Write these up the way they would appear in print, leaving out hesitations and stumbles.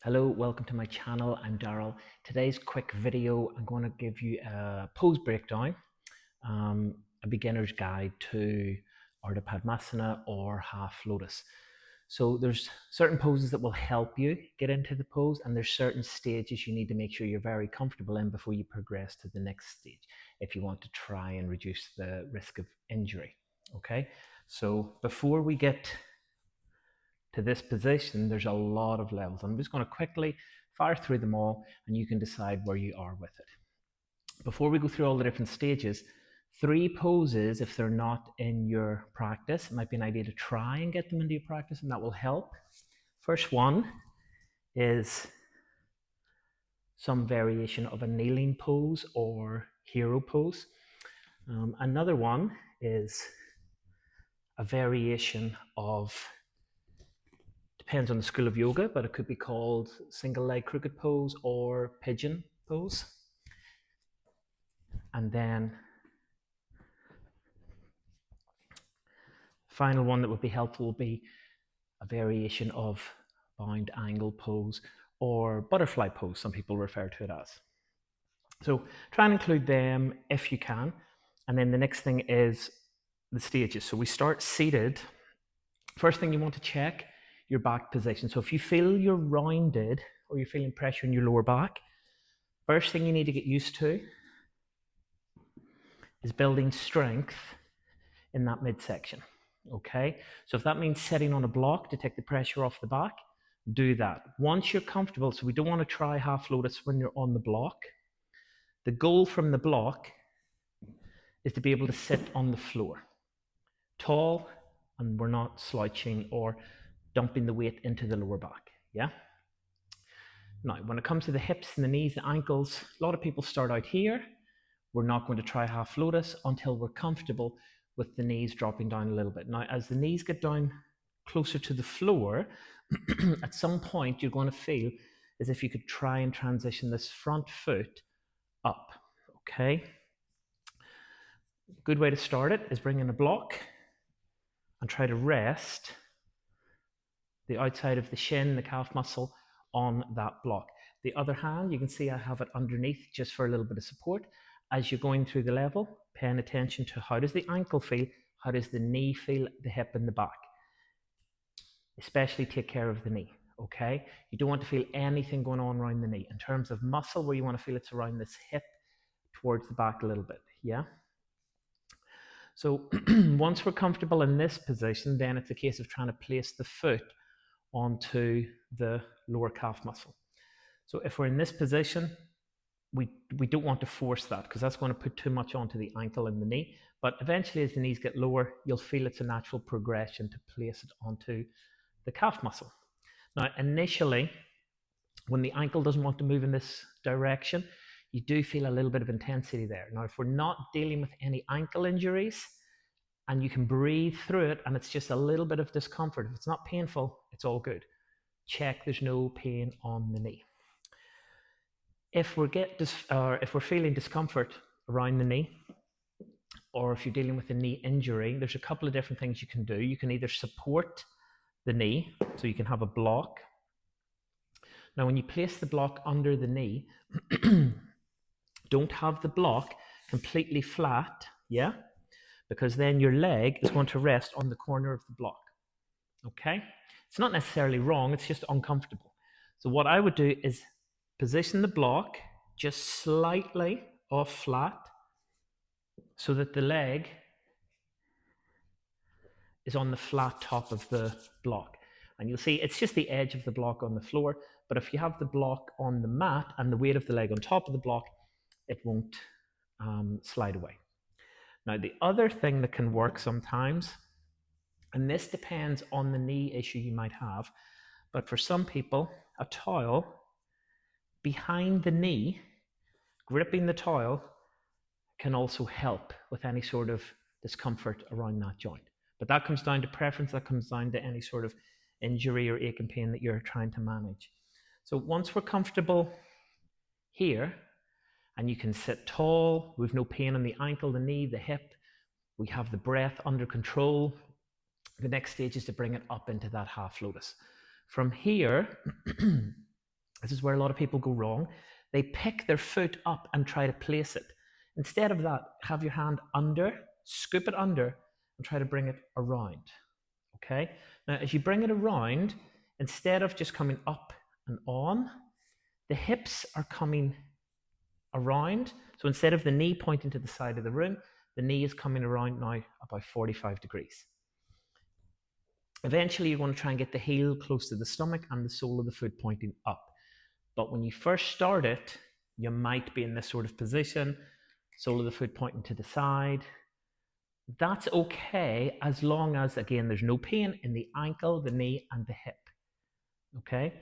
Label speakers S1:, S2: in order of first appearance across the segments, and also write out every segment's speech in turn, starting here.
S1: Hello, welcome to my channel. I'm Daryl. Today's quick video, I'm going to give you a pose breakdown, a beginner's guide to Ardha Padmasana or Half-Lotus. So there's certain poses that will help you get into the pose, and there's certain stages you need to make sure you're very comfortable in before you progress to the next stage if you want to try and reduce the risk of injury. Okay, so before we get to this position, there's a lot of levels. I'm just going to quickly fire through them all and you can decide where you are with it. Before we go through all the different stages, 3 poses, if they're not in your practice, it might be an idea to try and get them into your practice, and that will help. First one is some variation of a kneeling pose or hero pose. Another one is a variation of, depends on the school of yoga, but it could be called single leg crooked pose or pigeon pose. And then final one that would be helpful would be a variation of bound angle pose or butterfly pose, some people refer to it as. So try and include them if you can. And then the next thing is the stages. So we start seated. First thing you want to check your back position. So if you feel you're rounded or you're feeling pressure in your lower back, first thing you need to get used to is building strength in that midsection. Okay, so if that means sitting on a block to take the pressure off the back, do that. Once you're comfortable, so we don't want to try half-lotus when you're on the block. The goal from the block is to be able to sit on the floor, tall, and we're not slouching or dumping the weight into the lower back. Yeah. Now, when it comes to the hips and the knees, the ankles, a lot of people start out here. We're not going to try half-lotus until we're comfortable with the knees dropping down a little bit. Now, as the knees get down closer to the floor, at some point you're going to feel as if you could try and transition this front foot up. Okay. Good way to start it is bring in a block and try to rest the outside of the shin, the calf muscle, on that block. The other hand, you can see I have it underneath just for a little bit of support. As you're going through the level, paying attention to how does the ankle feel, how does the knee feel, the hip and the back. Especially take care of the knee, okay? You don't want to feel anything going on around the knee. In terms of muscle, where you want to feel it's around this hip towards the back a little bit, yeah? So once we're comfortable in this position, then it's a case of trying to place the foot onto the lower calf muscle. So if we're in this position, we don't want to force that because that's going to put too much onto the ankle and the knee. But eventually, as the knees get lower, you'll feel it's a natural progression to place it onto the calf muscle. Now, initially, when the ankle doesn't want to move in this direction, you do feel a little bit of intensity there. Now, if we're not dealing with any ankle injuries and you can breathe through it and it's just a little bit of discomfort, if it's not painful, it's all good. Check there's no pain on the knee. If we're feeling discomfort around the knee, or if you're dealing with a knee injury, there's a couple of different things you can do. You can either support the knee, so you can have a block. Now, when you place the block under the knee, don't have the block completely flat, yeah? Because then your leg is going to rest on the corner of the block, okay? It's not necessarily wrong, it's just uncomfortable. So what I would do is position the block just slightly off flat so that the leg is on the flat top of the block. And you'll see it's just the edge of the block on the floor, but if you have the block on the mat and the weight of the leg on top of the block, it won't slide away. Now, the other thing that can work sometimes, and this depends on the knee issue you might have, but for some people, a towel behind the knee, gripping the towel, can also help with any sort of discomfort around that joint. But that comes down to preference, that comes down to any sort of injury or ache and pain that you're trying to manage. So once we're comfortable here, and you can sit tall, we've no pain on the ankle, the knee, the hip, we have the breath under control, the next stage is to bring it up into that half-lotus. From here, This is where a lot of people go wrong. They pick their foot up and try to place it. Instead of that, have your hand under, scoop it under, and try to bring it around. Okay? Now, as you bring it around, instead of just coming up and on, the hips are coming around. So instead of the knee pointing to the side of the room, the knee is coming around now about 45 degrees. Eventually, you're going to try and get the heel close to the stomach and the sole of the foot pointing up. But when you first start it, you might be in this sort of position, sole of the foot pointing to the side. That's okay as long as, again, there's no pain in the ankle, the knee, and the hip. Okay?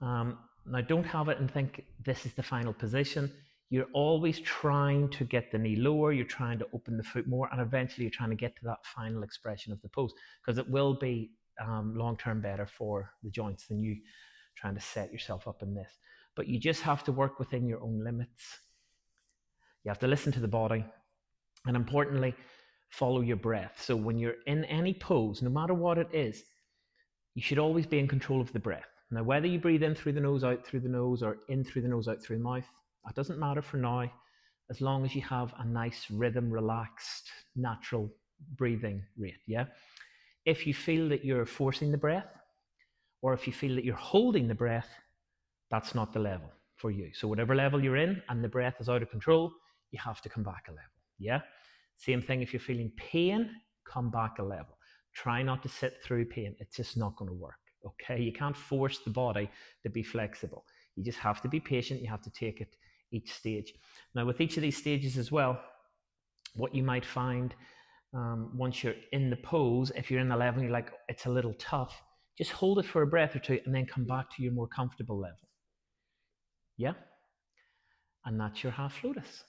S1: Now, don't have it and think this is the final position. You're always trying to get the knee lower, you're trying to open the foot more, and eventually you're trying to get to that final expression of the pose, because it will be long-term better for the joints than you trying to set yourself up in this. But you just have to work within your own limits. You have to listen to the body, and importantly, follow your breath. So when you're in any pose, no matter what it is, you should always be in control of the breath. Now, whether you breathe in through the nose, out through the nose, or in through the nose, out through the mouth, that doesn't matter for now, as long as you have a nice rhythm, relaxed, natural breathing rate, yeah? If you feel that you're forcing the breath, or if you feel that you're holding the breath, that's not the level for you. So whatever level you're in and the breath is out of control, you have to come back a level, yeah? Same thing if you're feeling pain, come back a level. Try not to sit through pain. It's just not going to work, okay? You can't force the body to be flexible. You just have to be patient. You have to take it each stage. Now, with each of these stages as well, what you might find once you're in the pose, if you're in the level and you're like, it's a little tough, just hold it for a breath or two and then come back to your more comfortable level. Yeah? And that's your half lotus.